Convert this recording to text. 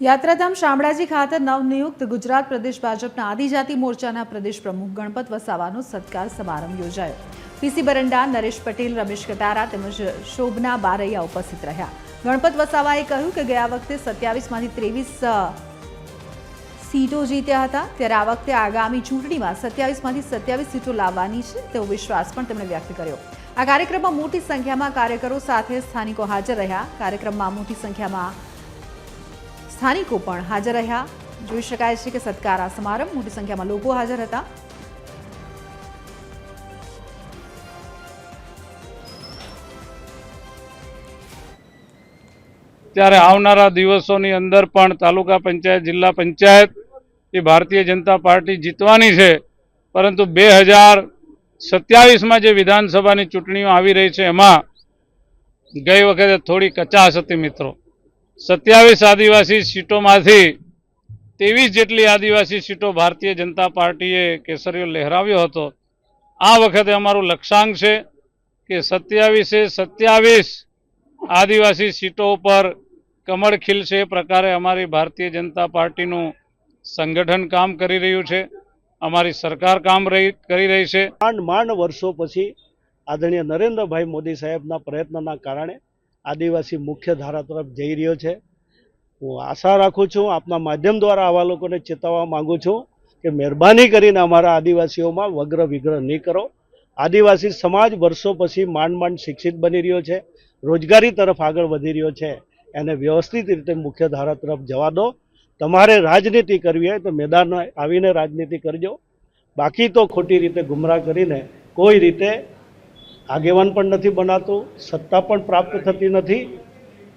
યાત્રાધામ શામળાજી ખાતે નવનિયુક્ત ગુજરાત પ્રદેશ ભાજપના આદિજાતિ મોરચાના પ્રદેશ પ્રમુખ ગણપત વસાવાનો સત્કાર સમારંભ યોજાયો। પીસી બરંડા, નરેશ પટેલ, રમેશ કટારા તેમજ શોભના બારૈયા ઉપસ્થિત રહ્યા। ગણપત વસાવાએ કહ્યું કે ગયા વખતે 27માંથી 23 સીટો જીત્યા હતા, ત્યારે આ વખતે આગામી ચૂંટણીમાં 27માંથી 27 સીટો લાવવાની છે તેવો વિશ્વાસ પણ તેમણે વ્યક્ત કર્યો। આ કાર્યક્રમમાં મોટી સંખ્યામાં કાર્યકરો સાથે સ્થાનિકો હાજર રહ્યા। કાર્યક્રમમાં મોટી સંખ્યામાં સ્થાનિકો પણ હાજર રહ્યા। જોઈ શકાય છે કે સત્કાર સમારંભ મોટી સંખ્યામાં લોકો હાજર હતા। ત્યારે આવનારા દિવસોની અંદર પણ તાલુકા પંચાયત, જિલ્લા પંચાયત એ ભારતીય જનતા પાર્ટી જીતવાની છે, પરંતુ 2027માં જે વિધાનસભાની ચૂંટણીઓ આવી રહી છે એમાં ગઈ વખતે થોડી કચાશ હતી મિત્રો। 27 આદિવાસી સીટોમાંથી 23 જેટલી આદિવાસી સીટો ભારતીય જનતા પાર્ટીએ કેસરીઓ લહેરાવ્યો હતો। આ વખતે અમારું લક્ષ્યાંક છે કે 27 આદિવાસી સીટો ઉપર કમળ ખીલશે એ પ્રકારે અમારી ભારતીય જનતા પાર્ટીનું સંગઠન કામ કરી રહ્યું છે, અમારી સરકાર કામ કરી રહી છે। માંડ વર્ષો પછી આદરણીય નરેન્દ્રભાઈ મોદી સાહેબના પ્રયત્નના કારણે આદિવાસી મુખ્ય ધારા તરફ જઈ રહ્યો છે। હું આશા રાખું છું, આપના માધ્યમ દ્વારા આવા લોકોને ચેતવવા માગું છું કે મહેરબાની કરીને અમારા આદિવાસીઓમાં વગ્ર વિગ્રહ નહીં કરો। આદિવાસી સમાજ વર્ષો પછી માંડ શિક્ષિત બની રહ્યો છે, રોજગારી તરફ આગળ વધી રહ્યો છે, એને વ્યવસ્થિત રીતે મુખ્ય ધારા તરફ જવા દો। તમારે રાજનીતિ કરવી હોય તો મેદાનમાં આવીને રાજનીતિ કરજો, બાકી તો ખોટી રીતે ગુમરાહ કરીને કોઈ રીતે આગેવાન પણ નથી બનાતું, સત્તા પણ પ્રાપ્ત થતી નથી।